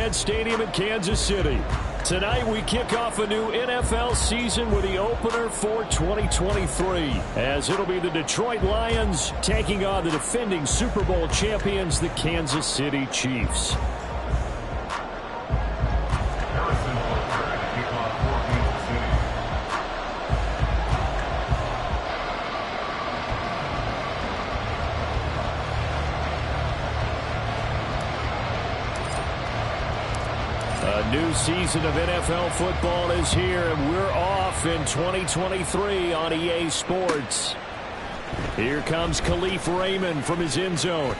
Arrowhead Stadium in Kansas City. Tonight we kick off a new NFL season with the opener for 2023, as it'll be the Detroit Lions taking on the defending Super Bowl champions, the Kansas City Chiefs. A new season of NFL football is here, and we're off in 2023 on EA Sports. Here comes Khalif Raymond from his end zone.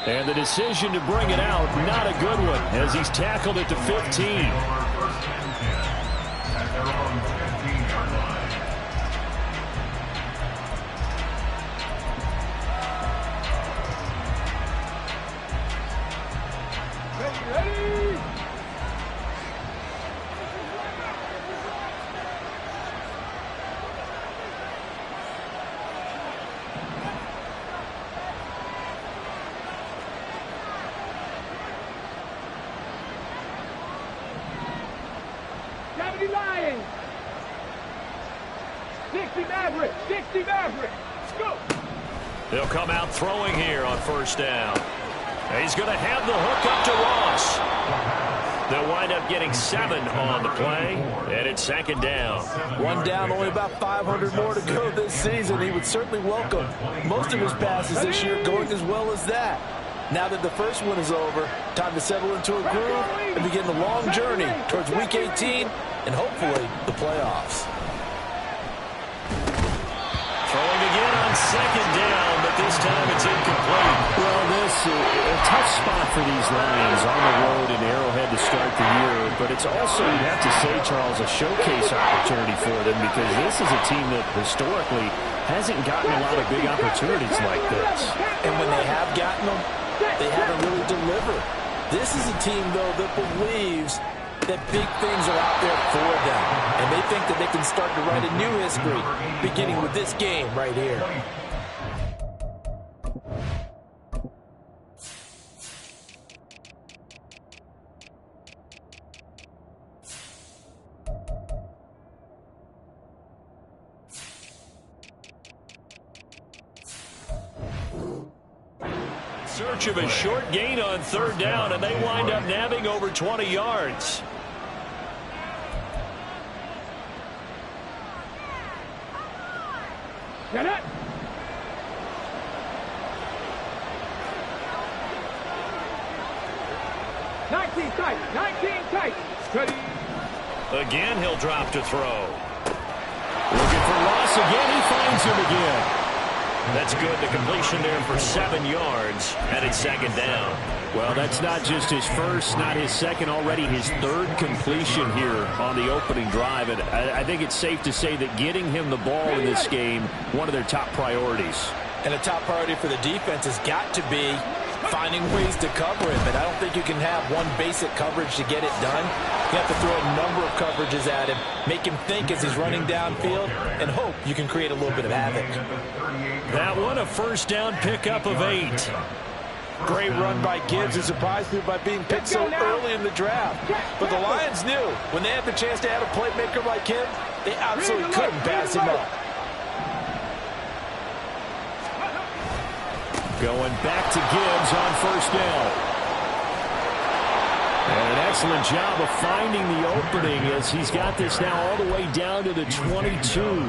And the decision to bring it out, not a good one, as he's tackled at the 15. Lions. 60 Maverick. 60 Maverick. Let's go. They'll come out throwing here on first down. He's going to have the hook up to Ross. They'll wind up getting 7 on the play, and it's second down. One down, only about 500 more to go this season. He would certainly welcome most of his passes this year going as well as that. Now that the first one is over, time to settle into a groove and begin the long journey towards Week 18 and hopefully the playoffs. Throwing again on second down, but this time it's incomplete. Well, this is a tough spot for these Lions on the road in Arrowhead to start the year, but it's also, you'd have to say, Charles, a showcase opportunity for them, because this is a team that historically hasn't gotten a lot of big opportunities like this. And when they have gotten them, they haven't really delivered. This is a team, though, that believes that big things are out there for them. And they think that they can start to write a new history, beginning with this game right here. Search of a short gain on third down, and they wind up nabbing over 20 yards. Get it. Nineteen tight. Steady. Again, he'll drop to throw. Looking for Ross again. He finds him again. That's good. The completion there for 7 yards, and it's second down. Well, that's not just his first, not his second, already his third completion here on the opening drive. And I think it's safe to say that getting him the ball in this game, one of their top priorities. And a top priority for the defense has got to be finding ways to cover him. But I don't think you can have one basic coverage to get it done. You have to throw a number of coverages at him, make him think as he's running downfield, and hope you can create a little bit of havoc. That one, a first down pickup of 8. Great run by Gibbs. It surprised me by being picked so early in the draft. But the Lions knew when they had the chance to add a playmaker like him, they absolutely couldn't pass him up. Going back to Gibbs on first down. And an excellent job of finding the opening as he's got this now all the way down to the 22.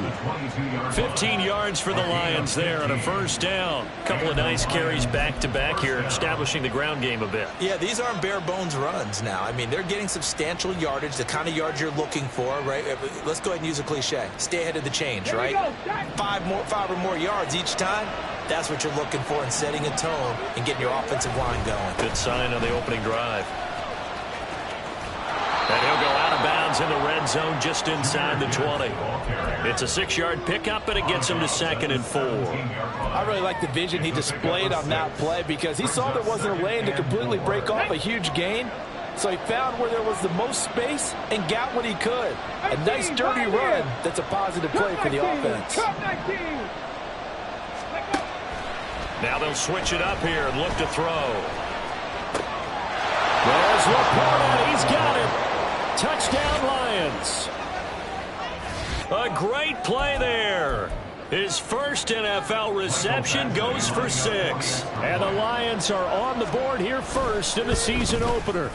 15 yards for the Lions there on a first down. Couple of nice carries back-to-back here, establishing the ground game a bit. Yeah, these aren't bare-bones runs now. I mean, they're getting substantial yardage, the kind of yards you're looking for, right? Let's go ahead and use a cliche. Stay ahead of the change, right? 5 or more yards each time. That's what you're looking for in setting a tone and getting your offensive line going. Good sign on the opening drive. And he'll go out of bounds in the red zone just inside the 20. It's a 6-yard pickup, and it gets him to 2nd and 4. I really like the vision he displayed on that play because he saw there wasn't a lane to completely break off a huge gain. So he found where there was the most space and got what he could. A nice, dirty run that's a positive play for the offense. Now they'll switch it up here and look to throw. Here's Laporta. He's got it. Touchdown, Lions. A great play there. His first NFL reception goes for 6. And the Lions are on the board here first in the season opener.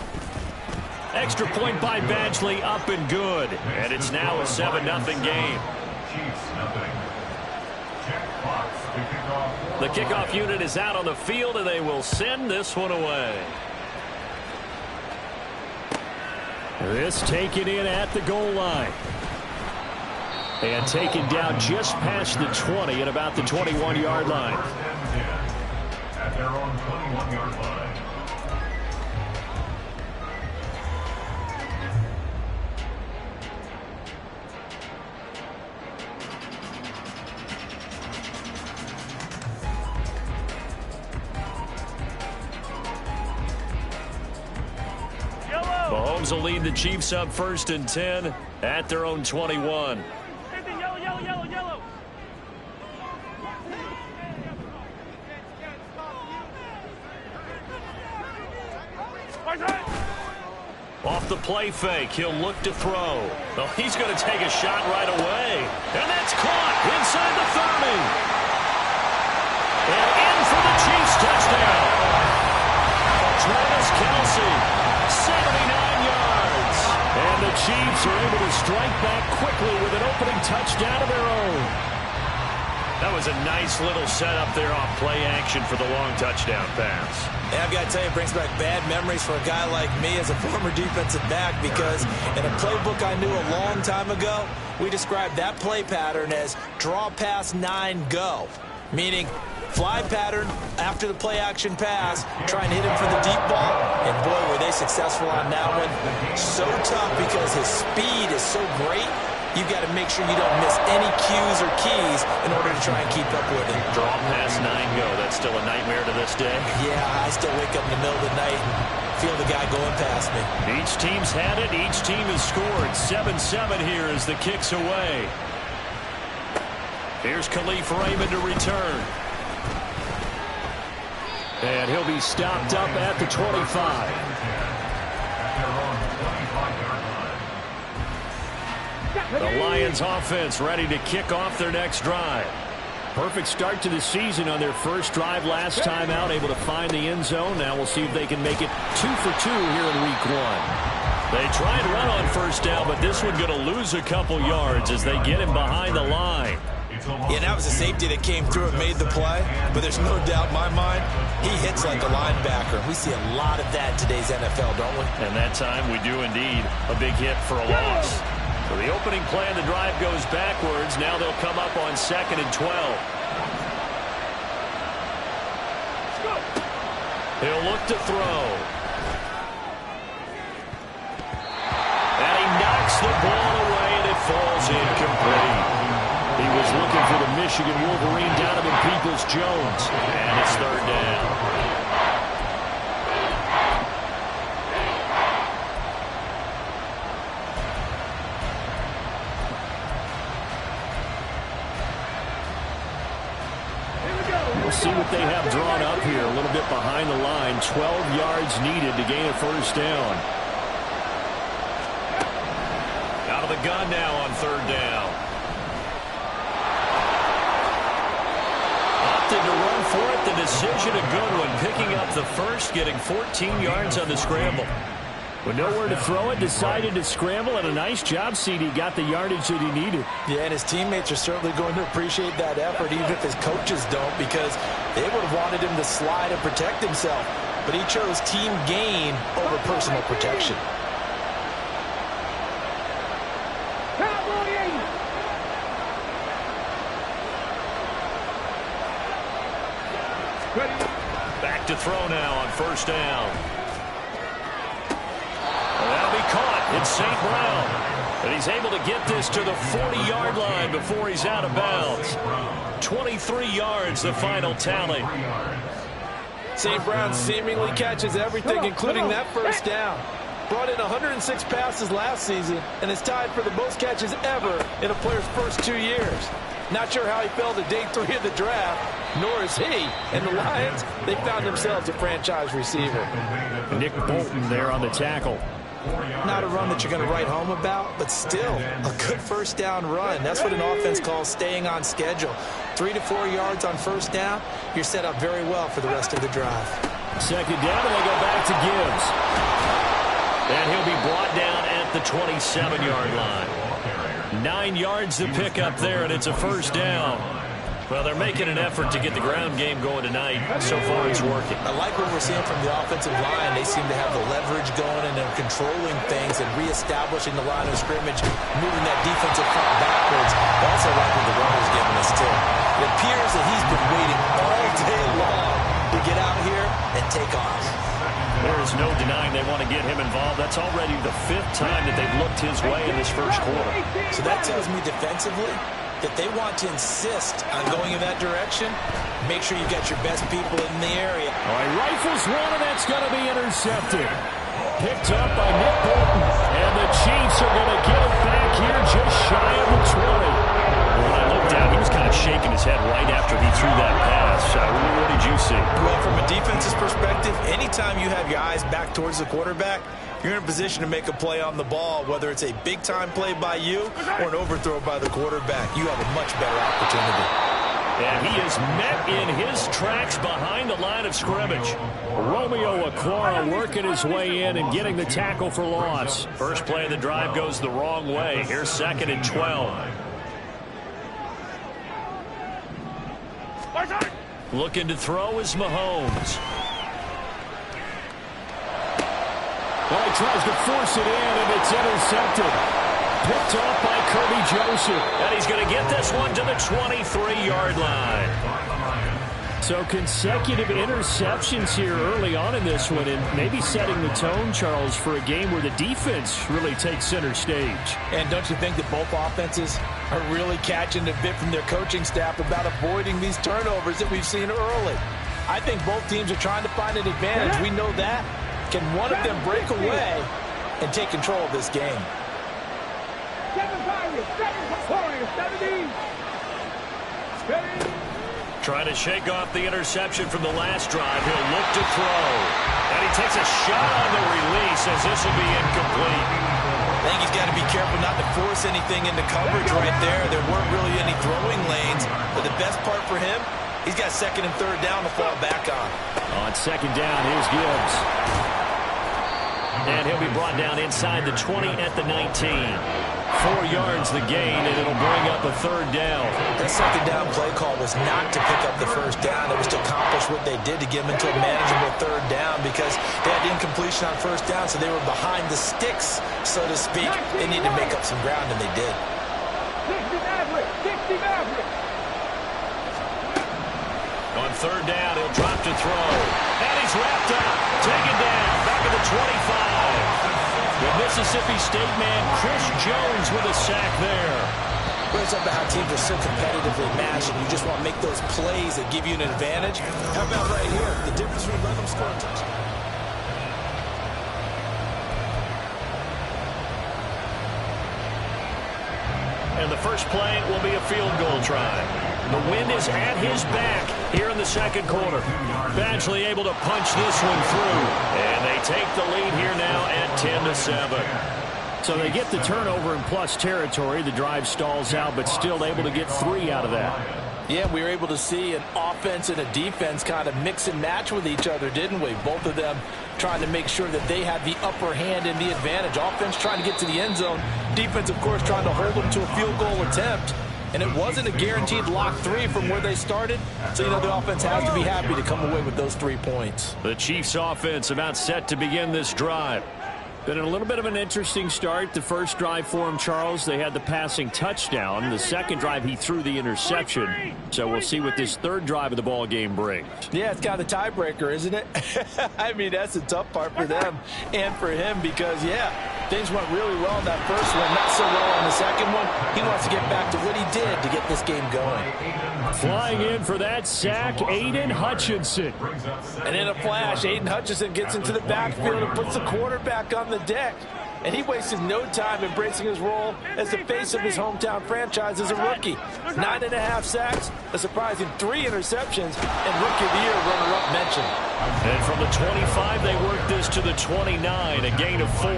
Extra point by Badgley, up and good. And it's now a 7-0 game. The kickoff unit is out on the field, and they will send this one away. This taken in at the goal line. And taken down just past the 20 at about the 21-yard line. At their own 21-yard line. Mahomes will lead the Chiefs up 1st and 10 at their own 21. Yellow. Off the play fake, he'll look to throw. Well, he's going to take a shot right away. And that's caught inside the 30. And in for the Chiefs touchdown. Travis Kelce, 79 yards. And the Chiefs are able to strike back quickly with an opening touchdown of their own. That was a nice little setup there off play action for the long touchdown pass. Yeah, I've got to tell you, it brings back bad memories for a guy like me as a former defensive back, because in a playbook I knew a long time ago, we described that play pattern as draw pass 9 go, meaning fly pattern after the play action pass, try and hit him for the deep ball, and boy, were they successful on that one. So tough because his speed is so great. You've got to make sure you don't miss any cues or keys in order to try and keep up with him. Draw past 9 go. That's still a nightmare to this day. Yeah, I still wake up in the middle of the night and feel the guy going past me. Each team's had it. Each team has scored. 7-7 here as the kick's away. Here's Khalif Raymond to return. And he'll be stopped up at the 25. The Lions offense ready to kick off their next drive. Perfect start to the season on their first drive last time out, able to find the end zone. Now we'll see if they can make it 2 for 2 here in week 1. They try and run on first down, but this one going to lose a couple yards as they get him behind the line. Yeah, that was a safety that came through and made the play, but there's no doubt in my mind, he hits like a linebacker. We see a lot of that in today's NFL, don't we? And that time we do indeed. A big hit for a loss. So the opening play of the drive goes backwards. Now they'll come up on 2nd and 12. He'll look to throw. And he knocks the ball away, and it falls incomplete. He was looking for the Michigan Wolverine, Donovan Peoples-Jones. And it's 3rd down. See what they have drawn up here, a little bit behind the line. 12 yards needed to gain a first down. Out of the gun now on 3rd down. Opted to run for it. The decision a good one. Picking up the first, getting 14 yards on the scramble. With nowhere to throw it, decided to scramble, and a nice job, CD. Got the yardage that he needed. Yeah, and his teammates are certainly going to appreciate that effort, even if his coaches don't, because they would have wanted him to slide and protect himself. But he chose team gain over personal protection. Back to throw now on 1st down. That'll be caught. It's St. Brown. And he's able to get this to the 40-yard line before he's out of bounds. 23 yards, the final tally. St. Brown seemingly catches everything, including that first down. Brought in 106 passes last season and is tied for the most catches ever in a player's first 2 years. Not sure how he fell to day 3 of the draft, nor is he. And the Lions, they found themselves a franchise receiver. Nick Bolton there on the tackle. Not a run that you're going to write home about, but still a good first down run. That's what an offense calls staying on schedule. 3 to 4 yards on first down, you're set up very well for the rest of the drive. Second down, and they go back to Gibbs. And he'll be brought down at the 27-yard line. 9 yards to pick up there, and it's a first down. Well, they're making an effort to get the ground game going tonight. So far, it's working. I like what we're seeing from the offensive line. They seem to have the leverage going, and they're controlling things and reestablishing the line of scrimmage, moving that defensive front backwards. I also like what the runner's giving us, too. It appears that he's been waiting all day long to get out here and take off. There is no denying they want to get him involved. That's already the 5th time that they've looked his way in this first quarter. So that tells me defensively that they want to insist on going in that direction. Make sure you got your best people in the area. All right, rifles one, and that's going to be intercepted. Picked up by Nick Bolton, and the Chiefs are going to get it back here just shy of the 20. When I looked down, he was kind of shaking his head right after he threw that pass. What did you see? Well, from a defense's perspective, anytime you have your eyes back towards the quarterback, you're in a position to make a play on the ball, whether it's a big-time play by you or an overthrow by the quarterback. You have a much better opportunity. And he is met in his tracks behind the line of scrimmage. Romeo Okwara working his way in and getting the tackle for loss. First play of the drive goes the wrong way. Here's 2nd and 12. Looking to throw is Mahomes. Well, he tries to force it in, and it's intercepted. Picked off by Kirby Joseph. And he's going to get this one to the 23-yard line. So consecutive interceptions here early on in this one, and maybe setting the tone, Charles, for a game where the defense really takes center stage. And don't you think that both offenses are really catching a bit from their coaching staff about avoiding these turnovers that we've seen early? I think both teams are trying to find an advantage. We know that. Can one of them break away and take control of this game? Trying to shake off the interception from the last drive. He'll look to throw. And he takes a shot on the release as this will be incomplete. I think he's got to be careful not to force anything into coverage right there. There weren't really any throwing lanes. But the best part for him, he's got 2nd and 3rd down to fall back on. On 2nd down, here's Gibbs. And he'll be brought down inside the 20 at the 19. 4 yards the gain, and it'll bring up a 3rd down. That 2nd down play call was not to pick up the 1st down. It was to accomplish what they did to get them into a manageable 3rd down because they had incompletion on 1st down, so they were behind the sticks, so to speak. They needed to make up some ground, and they did. On 3rd down, he'll drop to throw. And he's wrapped up, taken down, back at the 25. The Mississippi State man, Chris Jones, with a sack there. Well, it's about how teams are so competitively matched, and you just want to make those plays that give you an advantage. How about right here? The difference between letting them score a touchdown. And the first play will be a field goal try. The wind is at his back here in the 2nd quarter. Badgley able to punch this one through. And they take the lead here now at 10-7. So they get the turnover in plus territory. The drive stalls out, but still able to get 3 out of that. Yeah, we were able to see an offense and a defense kind of mix and match with each other, didn't we? Both of them trying to make sure that they had the upper hand and the advantage. Offense trying to get to the end zone. Defense, of course, trying to hold them to a field goal attempt. And it wasn't a guaranteed lock 3 from where they started. So, you know, the offense has to be happy to come away with those 3 points. The Chiefs offense about set to begin this drive. Been a little bit of an interesting start. The first drive for him, Charles, they had the passing touchdown. The second drive, he threw the interception. So we'll see what this 3rd drive of the ball game brings. Yeah, it's kind of the tiebreaker, isn't it? I mean, that's the tough part for them and for him because, yeah, things went really well in that first one, not so well on the second one. He wants to get back to what he did to get this game going. Flying in for that sack, Aiden Hutchinson. And in a flash, Aiden Hutchinson gets into the backfield and puts the quarterback on the deck. and he wasted no time embracing his role as the face of his hometown franchise as a rookie. 9.5 sacks, a surprising 3 interceptions, and Rookie of the Year runner-up mentioned. And from the 25, they worked this to the 29, a gain of 4.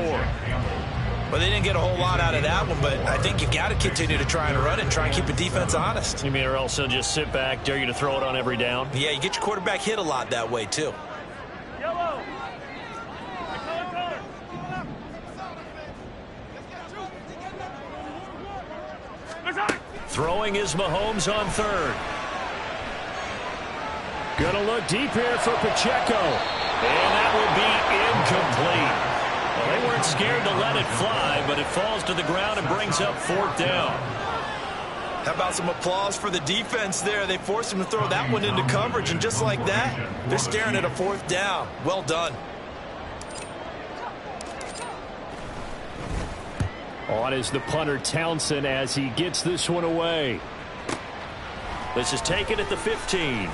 Well, they didn't get a whole lot out of that one, but I think you got to continue to try and run and try and keep the defense honest. You mean, or else they'll just sit back, dare you to throw it on every down? Yeah, you get your quarterback hit a lot that way, too. Yellow. Throwing is Mahomes on third. Gonna look deep here for Pacheco. And that will be incomplete. Well, they weren't scared to let it fly, but it falls to the ground and brings up 4th down. How about some applause for the defense there? They forced him to throw that one into coverage, and just like that, they're staring at a 4th down. Well done. On is the punter Townsend as he gets this one away. This is taken at the 15.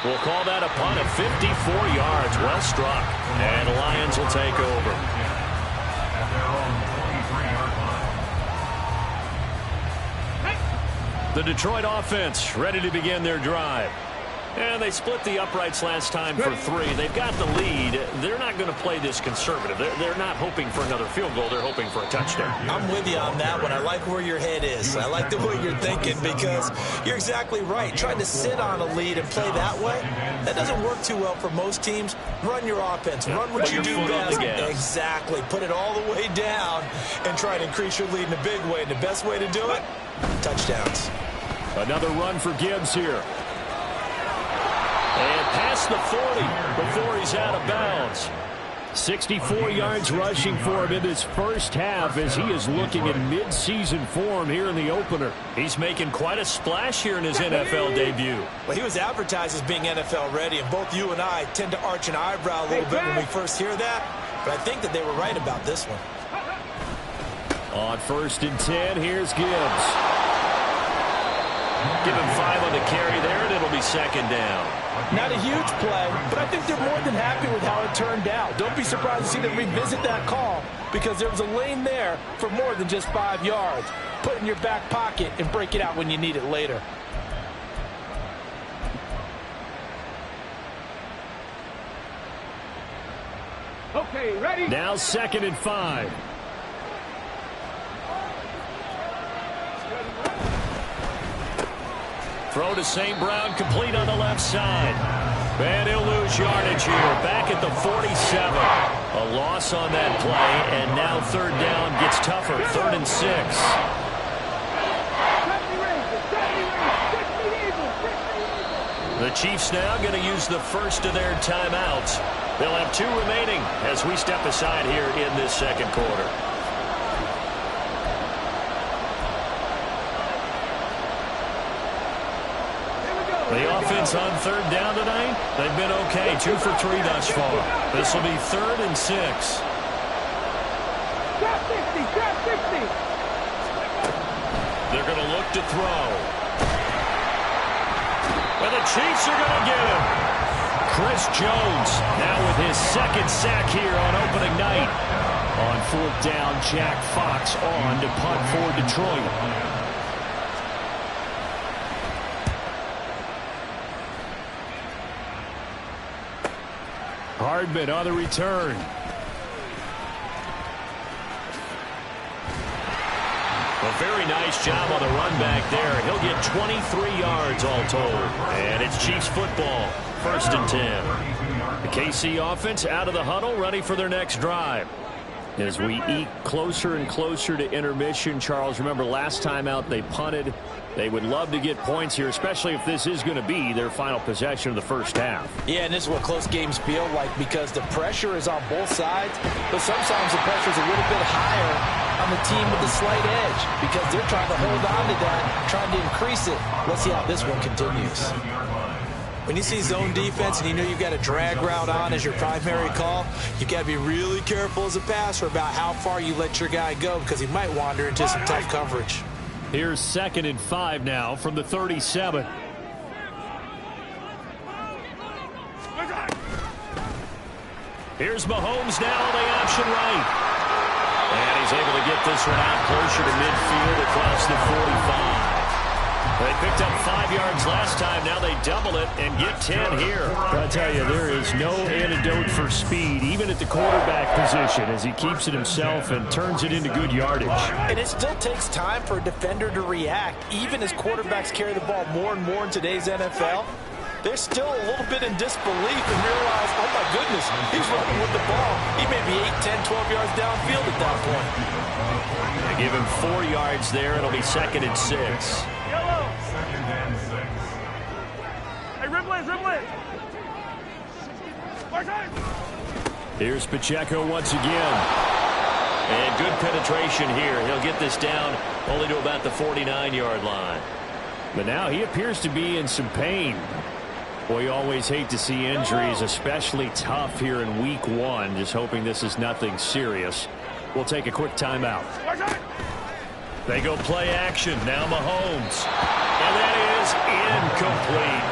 We'll call that a punt of 54 yards. Well struck. And the Lions will take over. The Detroit offense ready to begin their drive. And they split the uprights last time for 3. They've got the lead. They're not going to play this conservative. They're not hoping for another field goal. They're hoping for a touchdown. I'm with you on that one. I like where your head is. I like the way you're thinking because you're exactly right. Trying to sit on a lead and play that way, that doesn't work too well for most teams. Run your offense. Run what you do best. Exactly. Put it all the way down and try to increase your lead in a big way. And the best way to do it, touchdowns. Another run for Gibbs here. And past the 40 before he's out of bounds. 64 yards rushing for him in this first half as he is looking in mid-season form here in the opener. He's making quite a splash here in his NFL debut. Well, he was advertised as being NFL ready, and both you and I tend to arch an eyebrow a little bit when we first hear that, but I think that they were right about this one. On 1st and 10, here's Gibbs. Give him 5 on the carry there, and it'll be 2nd down. Not a huge play, but I think they're more than happy with how it turned out. Don't be surprised to see them revisit that call because there was a lane there for more than just 5 yards. Put it in your back pocket and break it out when you need it later. Okay, ready? Now 2nd and 5. Throw to St. Brown, complete on the left side. And he'll lose yardage here, back at the 47. A loss on that play, and now 3rd down gets tougher, 3rd and 6. The Chiefs now going to use the first of their timeouts. They'll have 2 remaining as we step aside here in this 2nd quarter. The offense on 3rd down tonight, they've been okay. 2 for 3 thus far. This will be 3rd and 6. They're going to look to throw. And the Chiefs are going to get him. Chris Jones now with his 2nd sack here on opening night. On 4th down, Jack Fox on to punt for Detroit. Hardman on the return. A very nice job on the run back there. He'll get 23 yards all told. And it's Chiefs football, 1st and 10. The KC offense out of the huddle, ready for their next drive. As we eke closer and closer to intermission, Charles, remember last time out they punted. They would love to get points here, especially if this is going to be their final possession of the first half. Yeah, and this is what close games feel like because the pressure is on both sides, but sometimes the pressure is a little bit higher on the team with the slight edge because they're trying to hold on to that, trying to increase it. Let's see how this one continues. When you see zone defense and you know you've got a drag route on as your primary call, you've got to be really careful as a passer about how far you let your guy go because he might wander into some tough coverage. Here's 2nd and 5 now from the 37. Here's Mahomes now, the option right. And he's able to get this one out closer to midfield across the 45. They picked up 5 yards last time. Now they double it and get 10 here. I tell you, there is no antidote for speed, even at the quarterback position, as he keeps it himself and turns it into good yardage. And it still takes time for a defender to react. Even as quarterbacks carry the ball more and more in today's NFL, they're still a little bit in disbelief and realize, oh my goodness, he's running with the ball. He may be 8, 10, 12 yards downfield at that point. They give him 4 yards there. It'll be 2nd and 6. Yellow. Hey, ribble it. Here's Pacheco once again. And good penetration here. He'll get this down only to about the 49-yard line. But now he appears to be in some pain. Boy, you always hate to see injuries, especially tough here in week 1. Just hoping this is nothing serious. We'll take a quick timeout. They go play action. Now Mahomes. And that is incomplete.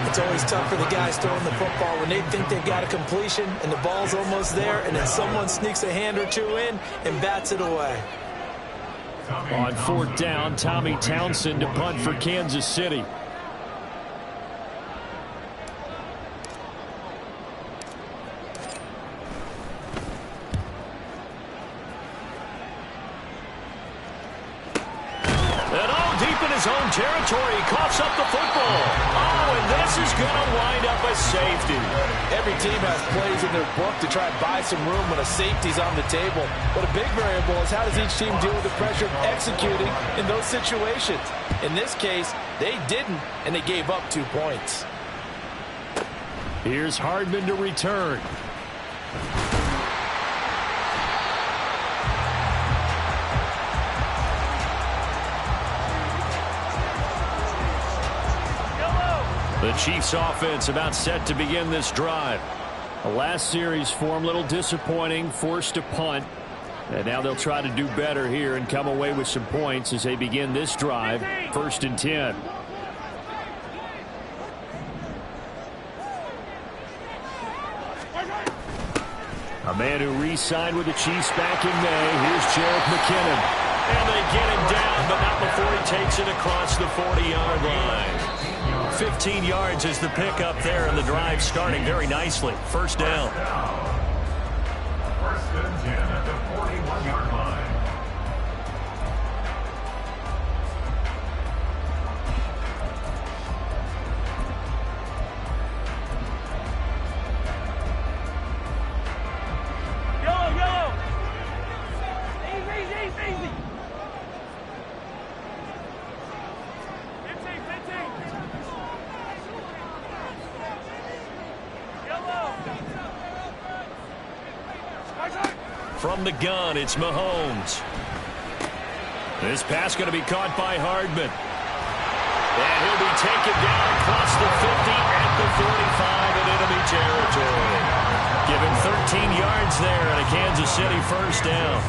It's always tough for the guys throwing the football when they think they've got a completion and the ball's almost there, and then someone sneaks a hand or two in and bats it away. On 4th down, Tommy Townsend to punt for Kansas City. His own territory. He coughs up the football. Oh, and this is going to wind up a safety. Every team has plays in their book to try and buy some room when a safety's on the table. But a big variable is how does each team deal with the pressure of executing in those situations. In this case, they didn't, and they gave up 2 points. Here's Hardman to return. The Chiefs offense about set to begin this drive. The last series form a little disappointing, forced to punt. And now they'll try to do better here and come away with some points as they begin this drive. 1st and 10. A man who re-signed with the Chiefs back in May. Here's Jerick McKinnon. And they get him down, but not before he takes it across the 40-yard line. 15 yards is the pickup there, and the drive starting very nicely. 1st down. 1st and 10 at the 41-yard line. Yellow. Easy. 15. From the gun, it's Mahomes. This pass going to be caught by Hardman. And he'll be taken down across the 50 at the 45 in enemy territory. Given 13 yards there and a Kansas City 1st down.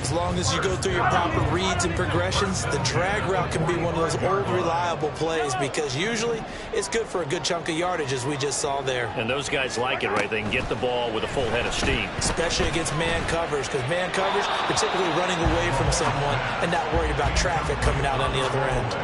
As long as you go through your proper reads and progressions, the drag route can be one of those old reliable plays because usually it's good for a good chunk of yardage, as we just saw there. And those guys like it, right? They can get the ball with a full head of steam. Especially against man covers, because man covers, particularly running away from someone and not worried about traffic coming out on the other end.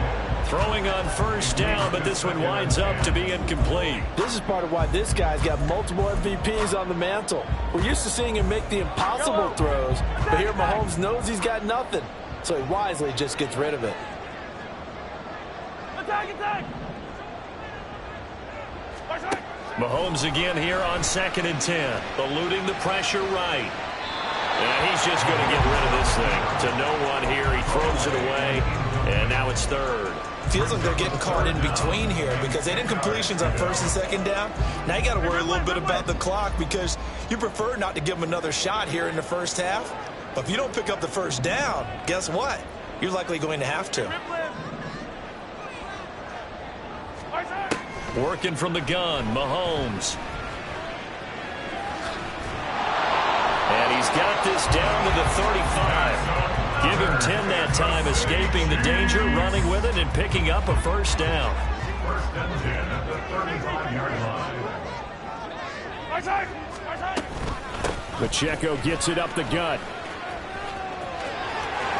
Throwing on 1st down, but this one winds up to be incomplete. This is part of why this guy's got multiple MVPs on the mantle. We're used to seeing him make the impossible throws, but here Mahomes knows he's got nothing, so he wisely just gets rid of it. Attack! Mahomes again here on 2nd and 10. Eluding the pressure right. And he's just going to get rid of this thing to no one here. He throws it away, and now it's 3rd. Feels like they're getting caught in between here because they did completions on 1st and 2nd down. Now you got to worry a little bit about the clock because you prefer not to give them another shot here in the 1st half. But if you don't pick up the 1st down, guess what? You're likely going to have to. Working from the gun, Mahomes. And he's got this down to the 35. Give him 10 that time, escaping the danger, running with it, and picking up a 1st down. 1st and 10 at the 35-yard line. Pacheco gets it up the gut.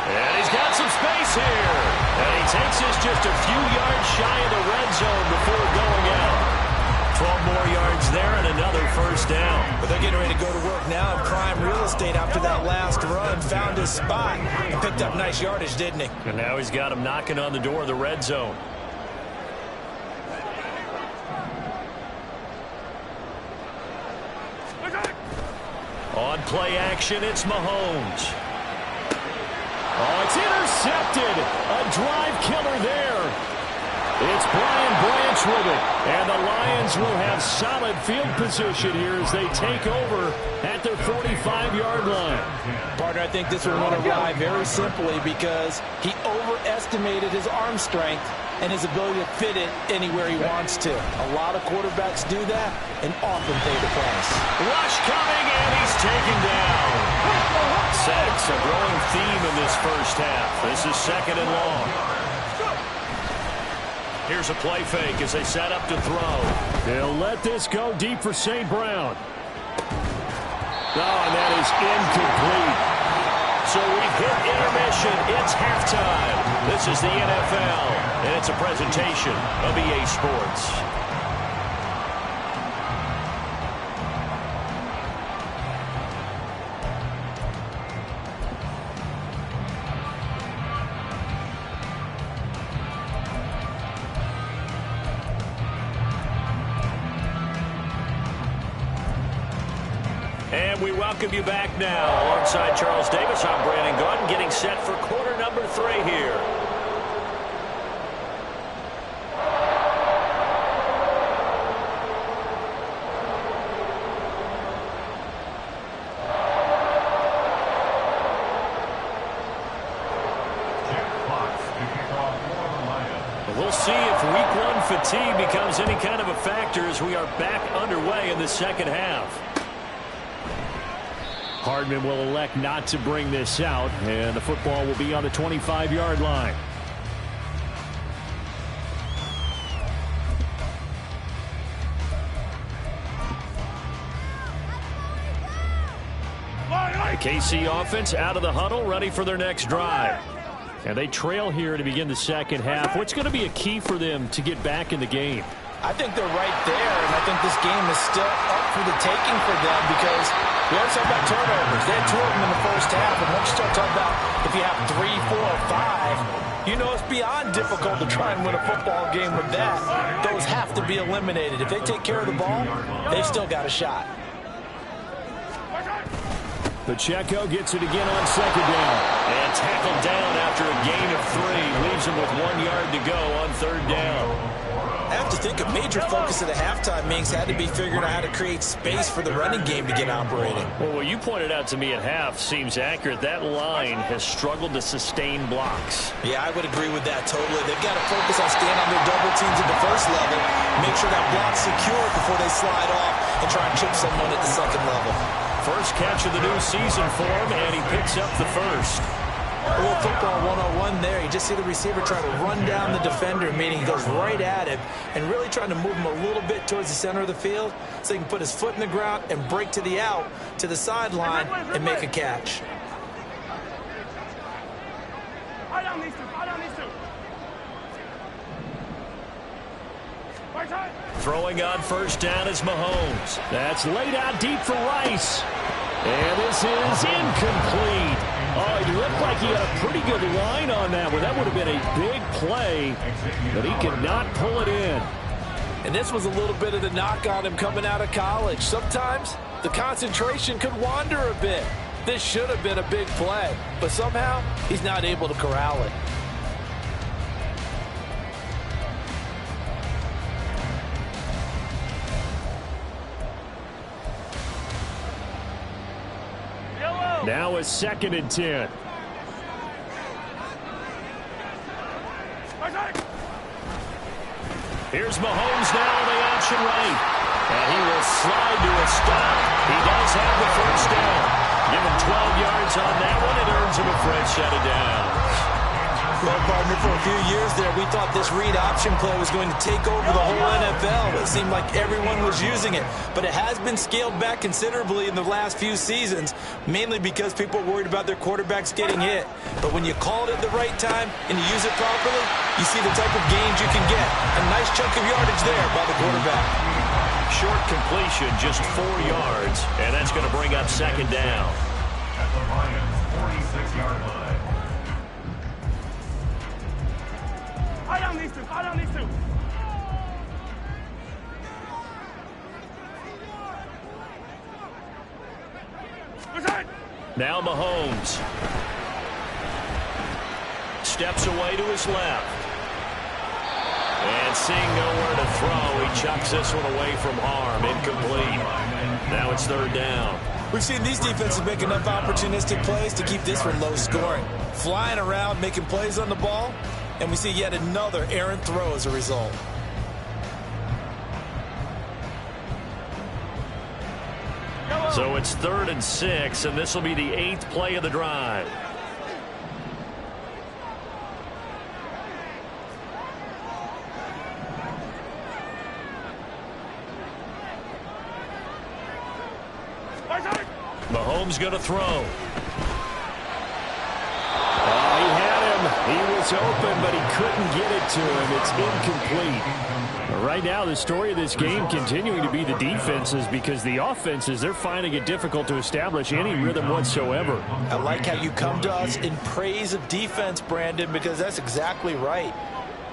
And he's got some space here. And he takes this just a few yards shy of the red zone before going out. 12 more yards there and another first down. But they're getting ready to go to work now in prime real estate after that last run. Found his spot and picked up nice yardage, didn't he? And now he's got him knocking on the door of the red zone. On play action, it's Mahomes. Oh, it's intercepted. A drive killer there. It's Brian Branch with it. And the Lions will have solid field position here as they take over at their 45-yard line. Partner, I think this one went awry very simply because he overestimated his arm strength and his ability to fit it anywhere he wants to. A lot of quarterbacks do that and often pay the price. Rush coming, and he's taken down. Sacks, a growing theme in this first half. This is second and long. Here's a play fake as they set up to throw. They'll let this go deep for St. Brown. Oh, and that is incomplete. So we've hit intermission. It's halftime. This is the NFL, and it's a presentation of EA Sports. And we welcome you back now. Alongside Charles Davis, I'm Brandon Gaudin, getting set for quarter number 3 here. We'll see if week 1 fatigue becomes any kind of a factor as we are back underway in the second half. Hardman will elect not to bring this out, and the football will be on the 25-yard line. The KC offense out of the huddle, ready for their next drive. And they trail here to begin the second half. What's going to be a key for them to get back in the game? I think they're right there, and I think this game is still up for the taking for them because we always talk about turnovers. They had 2 of them in the first half, and once you start talking about if you have 3, 4, or 5, you know it's beyond difficult to try and win a football game with that. Those have to be eliminated. If they take care of the ball, they've still got a shot. Pacheco gets it again on second down. And tackled down after a gain of 3. Leaves him with 1 yard to go on third down. I have to think a major focus of the halftime meetings had to be figuring out how to create space for the running game to get operating. Well, what you pointed out to me at half seems accurate. That line has struggled to sustain blocks. Yeah, I would agree with that totally. They've got to focus on staying on their double teams at the first level, make sure that block's secure before they slide off and try and chip someone at the second level. First catch of the new season for him, and he picks up the first. A little football 101 there. You just see the receiver try to run down the defender, meaning he goes right at him and really trying to move him a little bit towards the center of the field so he can put his foot in the ground and break to the out, to the sideline, and make a catch. Eye down these two. Eye down these two. Right side. Throwing on first down is Mahomes. That's laid out deep for Rice. And this is incomplete. Oh, it looked like he had a pretty good line on that one. That would have been a big play, but he could not pull it in. And this was a little bit of the knock on him coming out of college. Sometimes the concentration could wander a bit. This should have been a big play, but somehow he's not able to corral it. Now a 2nd and 10. Here's Mahomes now on the option right. And he will slide to a stop. He does have the first down. Give him 12 yards on that one. It earns him a fresh set of downs. Well, partner, for a few years there, we thought this read option play was going to take over the whole NFL. It seemed like everyone was using it. But it has been scaled back considerably in the last few seasons, mainly because people are worried about their quarterbacks getting hit. But when you call it at the right time and you use it properly, you see the type of gains you can get. A nice chunk of yardage there by the quarterback. Short completion, just 4 yards, and that's going to bring up second down. At the Lions' 46-yard line. Eye down these two. Eye down these two. Now Mahomes. Steps away to his left. And seeing nowhere to throw, he chucks this one away from harm. Incomplete. Now it's third down. We've seen these defenses make enough opportunistic plays to keep this one low scoring. Flying around, making plays on the ball, and we see yet another errant throw as a result. So it's 3rd and 6, and this will be the 8th play of the drive. Mahomes going to throw. He had him. He was open, but he couldn't get it to him. It's incomplete. Right now, the story of this game continuing to be the defenses, because the offenses, they're finding it difficult to establish any rhythm whatsoever. I like how you come to us in praise of defense, Brandon, because that's exactly right.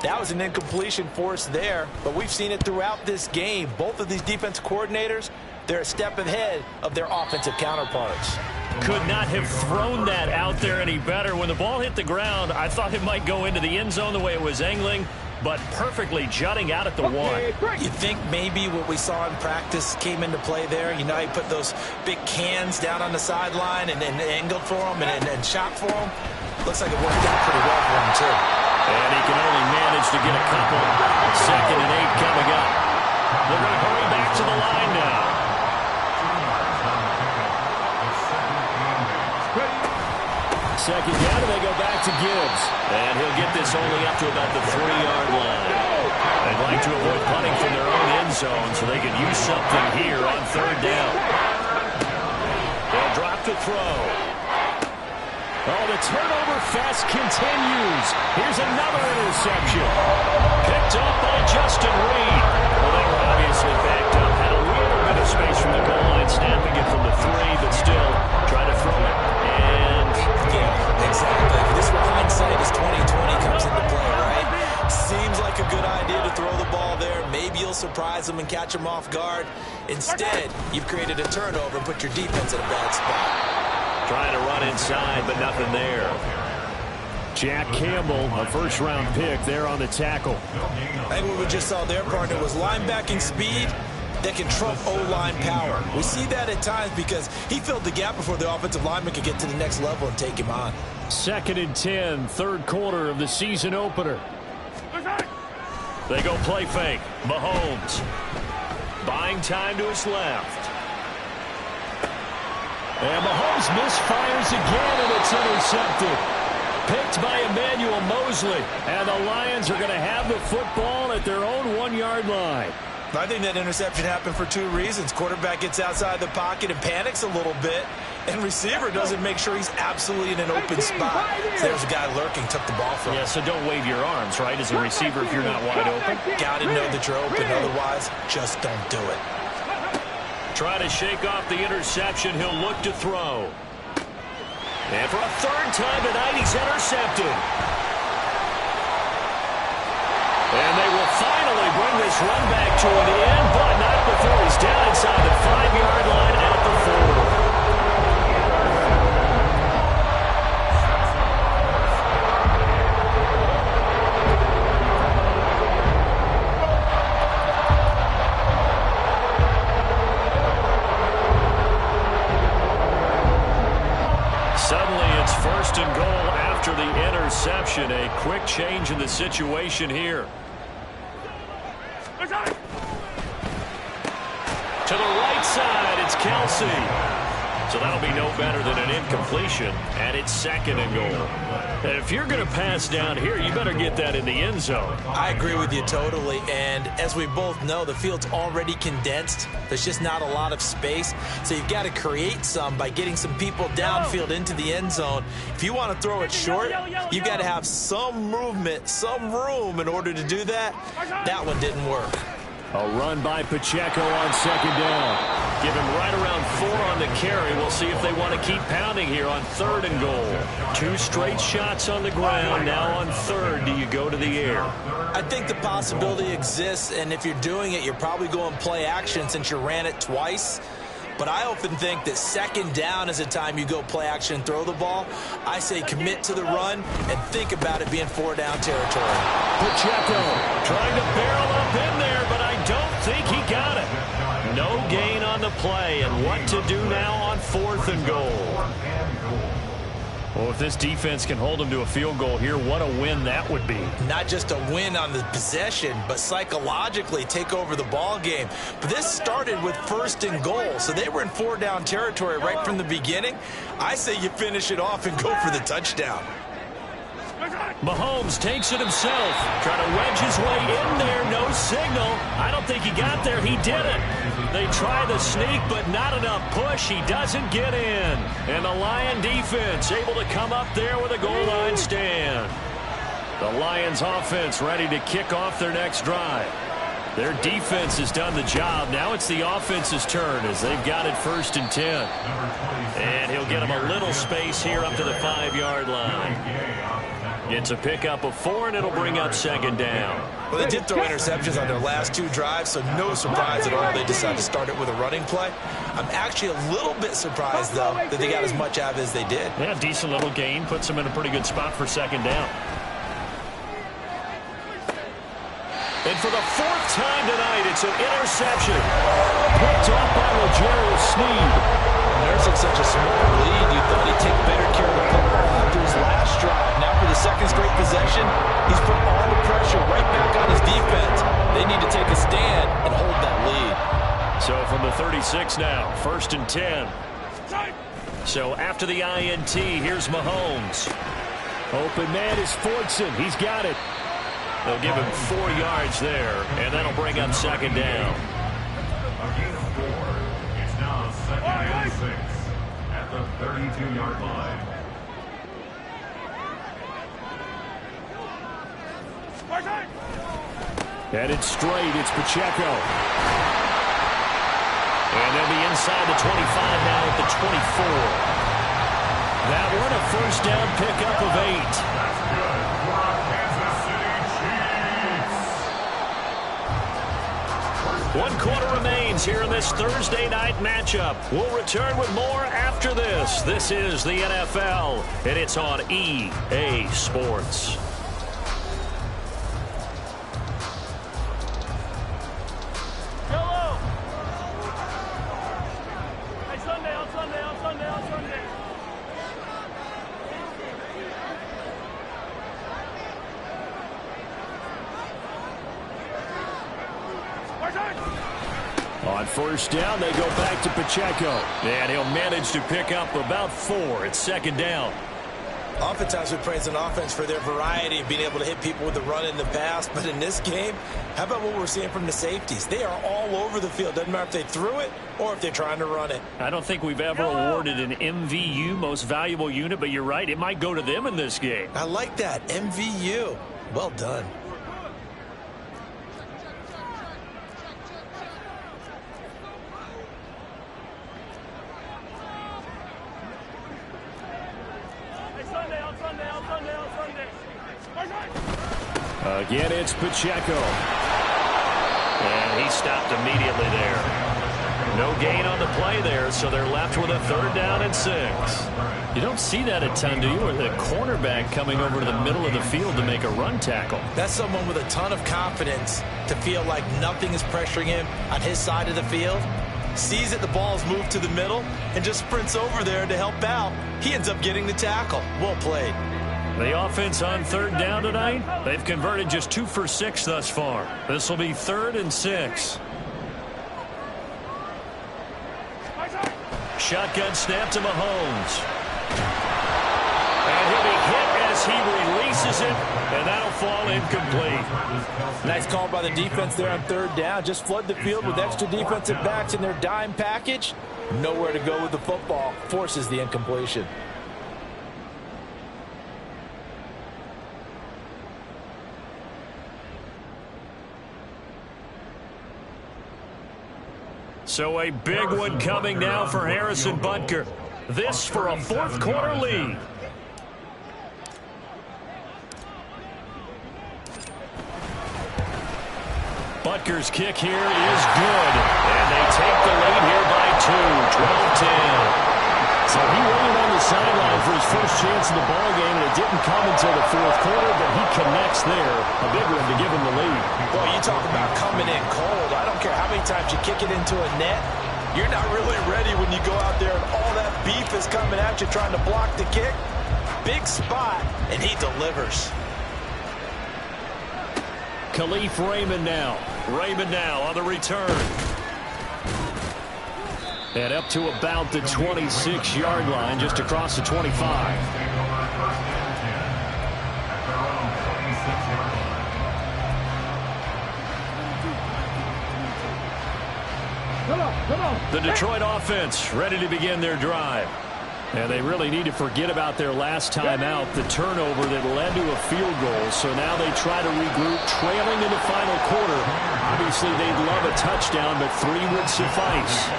That was an incompletion force there, but we've seen it throughout this game. Both of these defense coordinators, they're a step ahead of their offensive counterparts. Could not have thrown that out there any better. When the ball hit the ground, I thought it might go into the end zone the way it was angling, but perfectly jutting out at the one. You think maybe what we saw in practice came into play there? You know, he put those big cans down on the sideline and angled for them and shot for them. Looks like it worked out pretty well for him, too. And he can only manage to get a couple. 2nd and 8 coming up. They're going to hurry back to the line now. Second down, and they go back to Gibbs. And he'll get this only up to about the 3-yard line. They'd like to avoid punting from their own end zone so they can use something here on 3rd down. They'll drop to throw. Oh, the turnover fest continues. Here's another interception. Picked up by Justin Reed. Well, they were obviously backed up. Had a little bit of space from the goal line, snapping it from the 3, but still trying to throw it. And yeah, exactly. This is where hindsight is 20/20 comes into play, right? Seems like a good idea to throw the ball there. Maybe you'll surprise them and catch them off guard. Instead, you've created a turnover and put your defense in a bad spot. Trying to run inside, but nothing there. Jack Campbell, a first-round pick there on the tackle. I think what we just saw there, partner, was linebacking speed that can trump O-line power. We see that at times because he filled the gap before the offensive lineman could get to the next level and take him on. 2nd and 10, 3rd quarter of the season opener. They go play fake. Mahomes buying time to his left. And Mahomes misfires again, and it's intercepted. Picked by Emmanuel Mosley. And the Lions are going to have the football at their own 1-yard line. I think that interception happened for 2 reasons. Quarterback gets outside the pocket and panics a little bit, and receiver doesn't make sure he's absolutely in an open spot. So there's a guy lurking, took the ball from him. Yeah, so don't wave your arms, right, as a receiver if you're not wide open. Got to know that you're open, otherwise just don't do it. Try to shake off the interception. He'll look to throw. And for a 3rd time tonight, he's intercepted. And they will finally bring this run back to an end, but not before he's down inside the 5-yard line at the 4. Suddenly it's 1st and goal after the interception. A quick change in the situation here. To the right side, it's Kelsey. So that'll be no better than an incompletion, and it's 2nd and goal. And if you're going to pass down here, you better get that in the end zone. I agree with you totally, and as we both know, the field's already condensed. There's just not a lot of space, so you've got to create some by getting some people downfield into the end zone. If you want to throw it short, you've got to have some movement, some room in order to do that. That one didn't work. A run by Pacheco on 2nd down. Give him right around 4 on the carry. We'll see if they want to keep pounding here on 3rd and goal. 2 straight shots on the ground. Now on 3rd, do you go to the air? I think the possibility exists, and if you're doing it, you're probably going play action since you ran it twice. But I often think that 2nd down is a time you go play action and throw the ball. I say commit to the run and think about it being 4-down territory. Pacheco trying to barrel up in there, but I don't think he got it. No gain on the play, and what to do now on 4th and goal. Well, if this defense can hold them to a field goal here, what a win that would be. Not just a win on the possession, but psychologically take over the ball game. But this started with 1st and goal, so they were in 4-down territory right from the beginning. I say you finish it off and go for the touchdown. Mahomes takes it himself. Trying to wedge his way in there. No signal. I don't think he got there. He didn't. They try the sneak, but not enough push. He doesn't get in. And the Lion defense able to come up there with a goal line stand. The Lions offense ready to kick off their next drive. Their defense has done the job. Now it's the offense's turn as they've got it 1st and 10. And he'll get them a little space here up to the 5-yard line. It's a pickup of 4, and it'll bring up 2nd down. Well, they did throw interceptions on their last 2 drives, so no surprise at all they decided to start it with a running play. I'm actually a little bit surprised, though, that they got as much out of it as they did. Yeah, decent little gain. Puts them in a pretty good spot for 2nd down. And for the 4th time tonight, it's an interception. Picked off by L'Jarius Sneed. Nursing such a small lead, you thought he'd take better care of the football after his last drive. Now for the 2nd straight possession, he's put all the pressure right back on his defense. They need to take a stand and hold that lead. So from the 36 now, 1st and 10. So after the INT, here's Mahomes. Open man is Fortson. He's got it. They'll give him 4 yards there, and that'll bring up 2nd down. It's now 2nd and 6 at the 32-yard line. Headed straight, it's Pacheco. And they'll be inside the 25 now at the 24. That one a 1st down pickup of 8. That's good for our Kansas City Chiefs. 1 quarter remains here in this Thursday night matchup. We'll return with more after this. This is the NFL, and it's on EA Sports. On 1st down, they go back to Pacheco. And he'll manage to pick up about 4. It's 2nd down. Oftentimes we praise an offense for their variety of being able to hit people with the run in the past. But in this game, how about what we're seeing from the safeties? They are all over the field. Doesn't matter if they threw it or if they're trying to run it. I don't think we've ever awarded an MVU, most valuable unit, but you're right. It might go to them in this game. I like that. MVU. Well done. Again, it's Pacheco. And he stopped immediately there. No gain on the play there, so they're left with a 3rd down and 6. You don't see that a ton, do you? With a cornerback coming over to the middle of the field to make a run tackle. That's someone with a ton of confidence to feel like nothing is pressuring him on his side of the field. Sees that the ball is moved to the middle and just sprints over there to help out. He ends up getting the tackle. Well played. The offense on 3rd down tonight, they've converted just 2 for 6 thus far. This will be 3rd and 6. Shotgun snap to Mahomes. And he'll be hit as he releases it, and that'll fall incomplete. Nice call by the defense there on third down. Just flood the field with extra defensive backs in their dime package. Nowhere to go with the football. Forces the incompletion. So a big one coming now for Harrison Butker. This for a fourth quarter lead. Butker's kick here is good. And they take the lead here by 2, 12-10. So he waited on the sideline for his first chance in the ballgame, and it didn't come until the fourth quarter, but he connects there. A big one to give him the lead. Boy, you talk about coming in cold. I don't care how many times you kick it into a net. You're not really ready when you go out there and all that beef is coming at you trying to block the kick. Big spot, and he delivers. Khalif Raymond now. Raymond now on the return. And up to about the 26-yard line, just across the 25. The Detroit offense ready to begin their drive. And they really need to forget about their last time out, the turnover that led to a field goal. So now they try to regroup, trailing in the final quarter. Obviously, they'd love a touchdown, but 3 would suffice.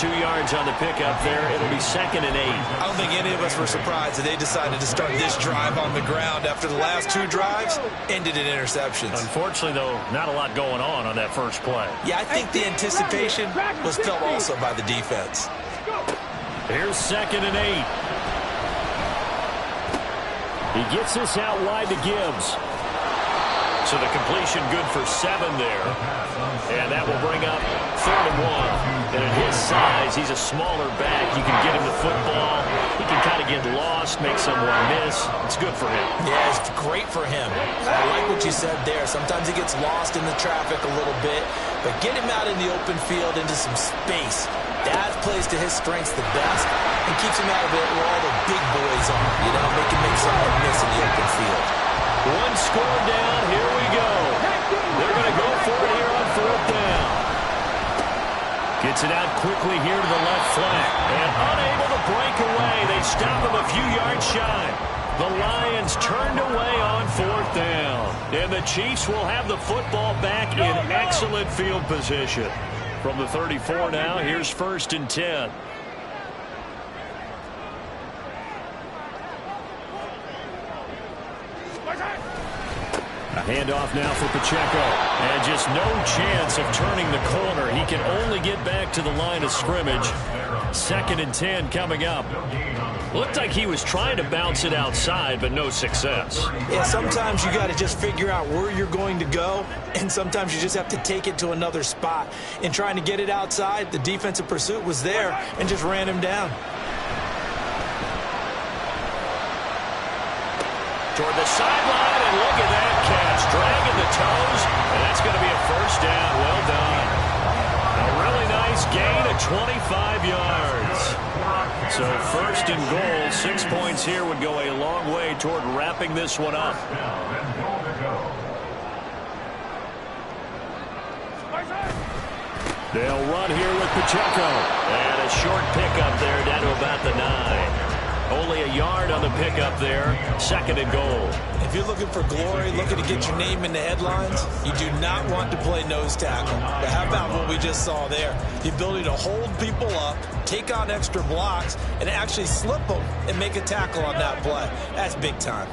2 yards on the pickup there. It'll be 2nd and 8. I don't think any of us were surprised that they decided to start this drive on the ground after the last 2 drives ended in interceptions. Unfortunately, though, not a lot going on that first play. Yeah, I think the anticipation was felt also by the defense. Here's 2nd and 8. He gets this out wide to Gibbs. So the completion good for 7 there. And that will bring up 3rd and 1. And at his size, he's a smaller back. You can get him the football. He can kind of get lost, make someone miss. It's good for him. Yeah, it's great for him. I like what you said there. Sometimes he gets lost in the traffic a little bit. But get him out in the open field into some space. That plays to his strengths the best and keeps him out of it where all the big boys are. You know, make him make someone miss in the open field. 1 score down. Here we go. They're going to go for it here on 4th down. Gets it out quickly here to the left flank. And unable to break away. They stop him a few yards shy. The Lions turned away on 4th down. And the Chiefs will have the football back in excellent field position. From the 34 now, here's 1st and 10. A handoff now for Pacheco. And just no chance of turning the corner. He can only get back to the line of scrimmage. 2nd and 10 coming up. Looked like he was trying to bounce it outside, but no success. Yeah, sometimes you got to just figure out where you're going to go, and sometimes you just have to take it to another spot. In trying to get it outside, the defensive pursuit was there and just ran him down. Toward the sideline, and look at that catch. Dragging the toes, and that's going to be a 1st down. Well done. A really nice gain of 25 yards. So 1st and goal, 6 points here would go a long way toward wrapping this one up. They'll run here with Pacheco. And a short pickup there down to about the 9. Only a yard on the pickup there. 2nd and goal. If you're looking for glory, looking to get your name in the headlines, you do not want to play nose tackle. But how about what we just saw there? The ability to hold people up, take on extra blocks, and actually slip them and make a tackle on that play. That's big time.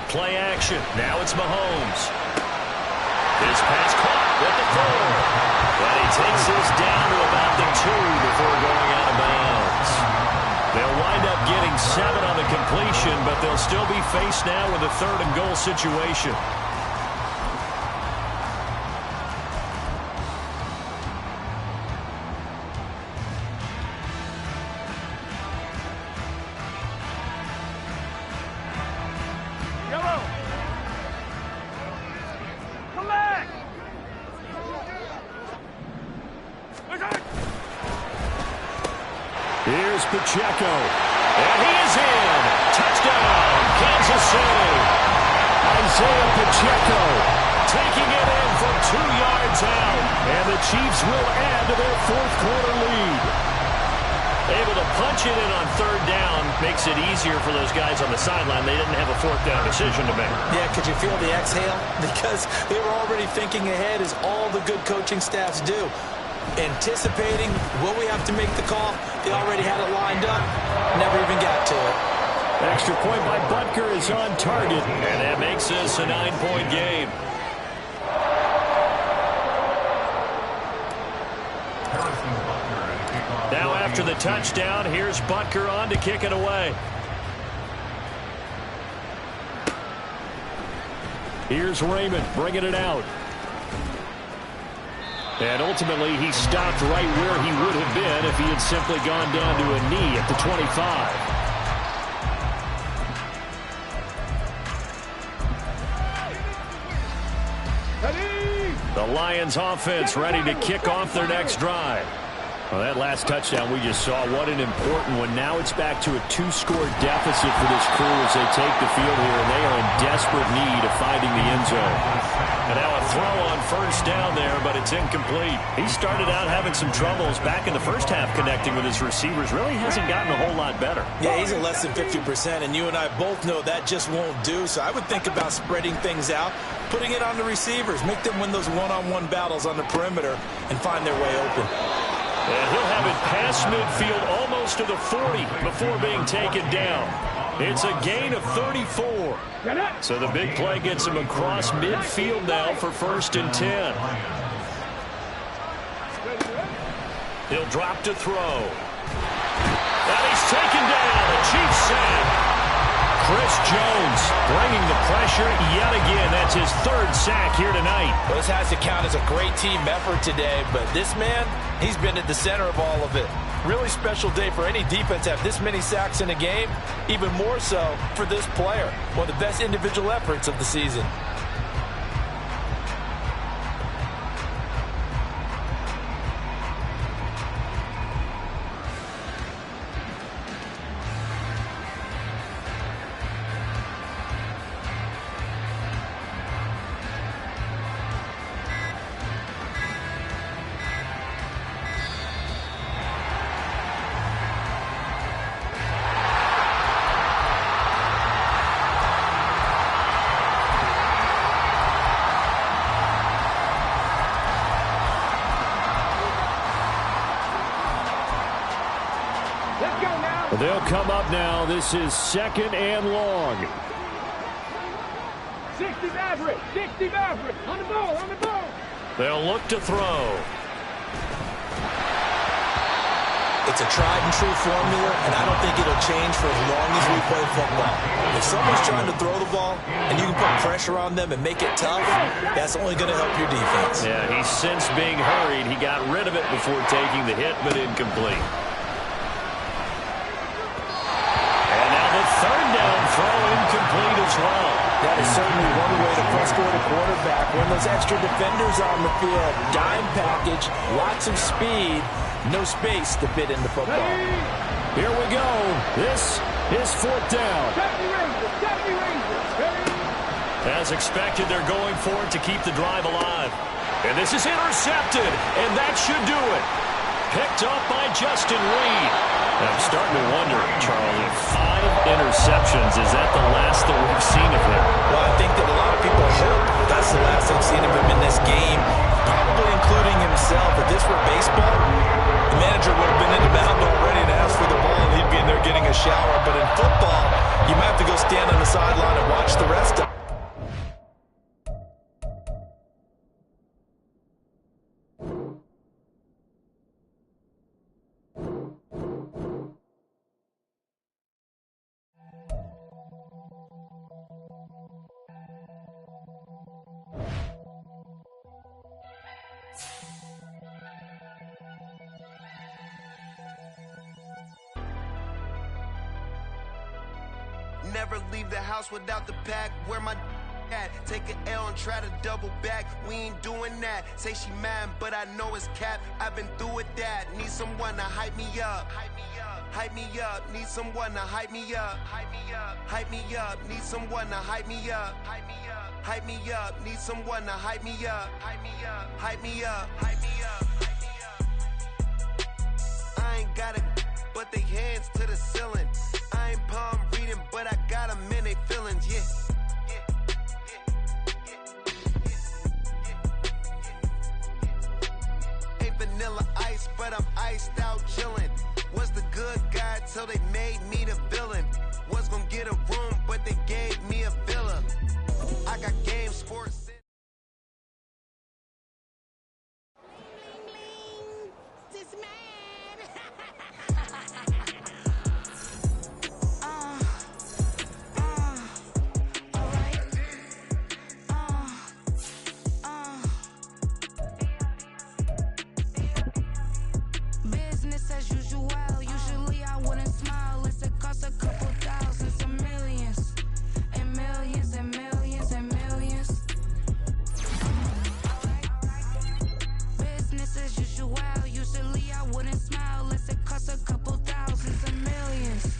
Play action. Now it's Mahomes. His pass caught with the 4. And he takes this down to about the 2 before going out of bounds. They'll wind up getting 7 on the completion, but they'll still be faced now with a 3rd and goal situation. Here's Pacheco. And he is in. Touchdown, Kansas City. Isaiah Pacheco taking it in from 2 yards out. And the Chiefs will add to their fourth quarter lead. Able to punch it in on third down makes it easier for those guys on the sideline. They didn't have a fourth down decision to make. Yeah, could you feel the exhale? Because they were already thinking ahead, as all the good coaching staffs do. Anticipating, will we have to make the call? They already had it lined up. Never even got to it. Extra point by Butker is on target. And that makes this a 9-point game. Now after the touchdown, here's Butker on to kick it away. Here's Raymond bringing it out. And ultimately, he stopped right where he would have been if he had simply gone down to a knee at the 25. The Lions offense ready to kick off their next drive. Well, that last touchdown we just saw, what an important one. Now it's back to a 2-score deficit for this crew as they take the field here, and they are in desperate need of finding the end zone. And now a throw on first down there, but it's incomplete. He started out having some troubles back in the first half connecting with his receivers. Really hasn't gotten a whole lot better. Yeah, he's at less than 50%, and you and I both know that just won't do. So I would think about spreading things out, putting it on the receivers, make them win those one-on-one battles on the perimeter, and find their way open. And he'll have it past midfield almost to the 40 before being taken down. It's a gain of 34. So the big play gets him across midfield now for 1st and 10. He'll drop to throw. And he's taken down. The Chiefs sack. Chris Jones bringing the pressure yet again. That's his 3rd sack here tonight. Well, this has to count as a great team effort today, but this man, he's been at the center of all of it. Really special day for any defense to have this many sacks in a game, even more so for this player. One of the best individual efforts of the season. They'll come up now. This is 2nd and long. 60 Maverick. 60 Maverick. On the ball. On the ball. They'll look to throw. It's a tried-and-true formula, and I don't think it'll change for as long as we play football. If someone's trying to throw the ball and you can put pressure on them and make it tough, that's only going to help your defense. Yeah, he's since being hurried. He got rid of it before taking the hit, but incomplete. And now the 3rd down throw incomplete as well. That is certainly one way to frustrate a quarterback. When those extra defenders on the field, dime package, lots of speed, no space to fit into football. Here we go. This is 4th down. As expected, they're going for it to keep the drive alive. And this is intercepted, and that should do it. Picked up by Justin Reed. And I'm starting to wonder, Charlie, 5 interceptions, is that the last that we've seen of him? Well, I think that a lot of people hope that's the last they've seen of him in this game, probably including himself. If this were baseball, the manager would have been in the mound already and asked for the ball, and he'd be in there getting a shower. But in football, you might have to go stand on the sideline and watch the rest of it. Never leave the house without the pack. Where my Take an L and try to double back. We ain't doing that. Say she mad, but I know it's cap. I've been through with that. Need someone to hype me up. Hype me up. Need someone to hype me up. Hype me up. Need someone to hype me up. Hype me up. Need someone to hype me up. Hype me up. Hype me up. I ain't got it, but they hands to the ceiling. I ain't palm reading, but I got them in they feelings. Yeah. Vanilla ice, but I'm iced out chillin'. Was the good guy till they made me the villain. Was gonna get a room, but they gave me a villa. I got game sports. This man. Business as usual. Usually I wouldn't smile unless it costs a couple thousands or millions. And millions and millions and millions. Business as usual. Usually I wouldn't smile unless it costs a couple thousands or millions.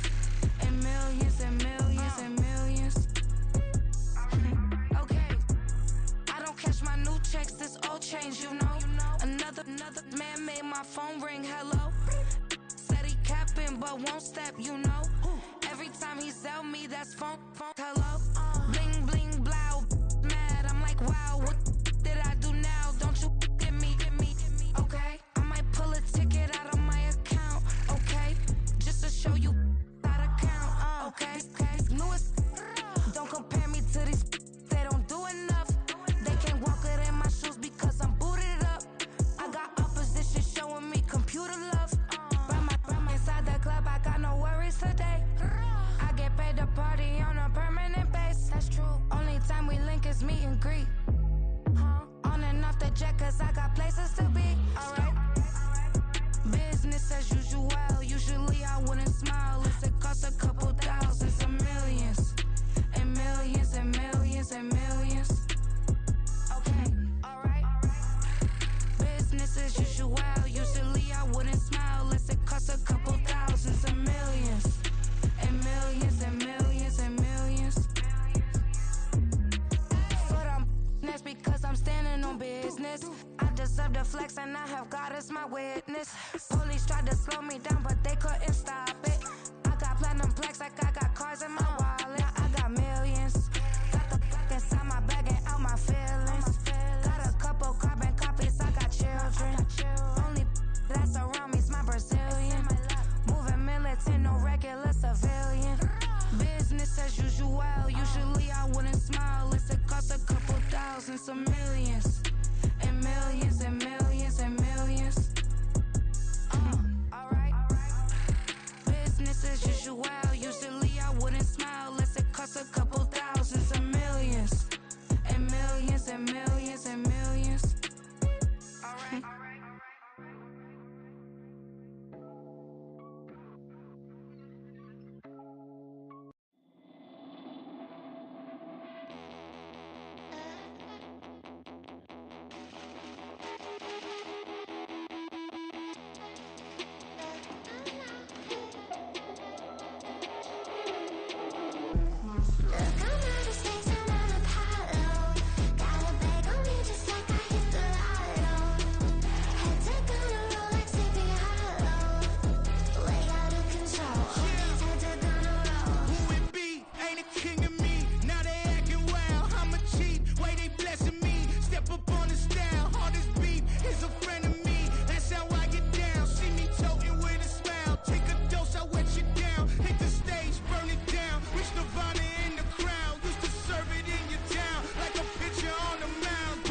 And millions and millions and millions. Okay. I don't cash my new checks, this old change, you know. Another man made my phone ring, hello. Said he capping, but won't step, you know. Every time he sell me, that's phone, hello. Bling, bling, blow, mad, I'm like, wow, what did I do now? Don't you get me, okay? I might pull a ticket out of my account, okay? Just to show you how to count, okay? Newest, don't compare me to these, they don't do enough. They can't walk it in my shoes because I'm booted up. I got opposition showing me computer love. Run inside the club, I got no worries today. I get paid to party on a permanent base. That's true. Only time we link is meet and greet. On and off the jet, cause I got places to be. Alright. Business as usual. Usually I wouldn't smile unless it costs a couple thousands or millions. And millions and millions and millions. Okay, alright. Business as usual. Usually I wouldn't smile unless it costs a couple thousands or millions. And millions and millions and millions. Foot on business because I'm standing on business. I deserve the flex and I have God as my witness. Police tried to slow me down but they couldn't stop it. I got platinum plaques like I got cars in my wallet.